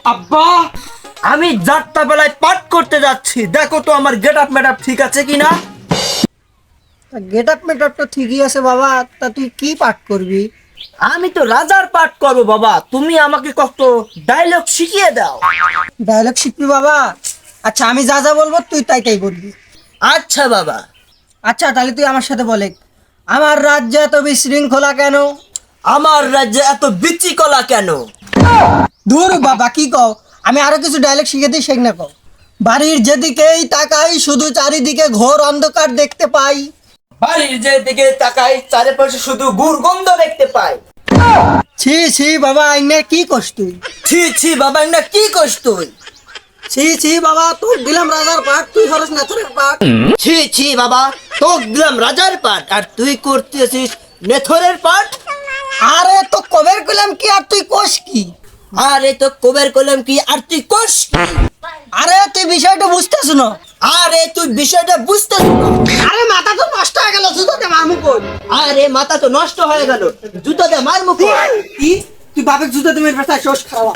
আব্বা, আমি যাত্রা বেলায় পাঠ করতে যাচ্ছি, দেখো তো আমার গেট আপ মেট আপ ঠিক আছে কিনা। গেট আপ মেকআপ তো ঠিকই আছে বাবা, তা তুই কি পাঠ করবি? আমি তো রাজার পাঠ করবো বাবা, তুমি আমাকে কত ডায়লগ শিখিয়ে দাও। ডায়লগ শিখবি বাবা? আচ্ছা, আমি যা যা বলবো তুই তাই তাই বলবি। আচ্ছা বাবা। আচ্ছা, তাহলে তুই আমার সাথে বলে, আমার রাজ্যে এত বিশৃঙ্খলা কেন? আমার রাজ্যে এত বিচিকলা কেন? ধুর বাবা, কি কও? আমি আরো কিছু ডায়লগ শিখে দিই, শেখ না কও। বাড়ির যেদিকেই তাকাই শুধু চারিদিকে ঘোর অন্ধকার দেখতে পাই। বাড়ির যে দিকে তাকাই চারিপাশে শুধু গুড়গন্ধ দেখতে পাই। ছি ছি বাবা, আইনে কি কস তুই? ছি ছি বাবা, না কি কস তুই? ছি ছি বাবা, তোর দিলাম রাজার পাঠ, তুই হরস নেথরের পাঠ। ছি ছি বাবা, তোকে দিলাম রাজার পাঠ আর তুই করতেছিস নেথরের পাঠ। আরে তো কবের কইলাম কি আর তুই কোস কি? আরে তো কবের কলম কি আর তুই কস কি? আরে তুই বিষয়টা বুঝতেছ না? আরে তুই বিষয়টা বুঝতেছিস না? আরে মাথা তো নষ্ট হয়ে গেল, জুতোতে মারমু কই? আরে মাথা তো নষ্ট হয়ে গেল, জুতো দিয়ে মার মুখ। কি? তুই বাপের জুতোতে মেরে ফেলছিস, খারাপ।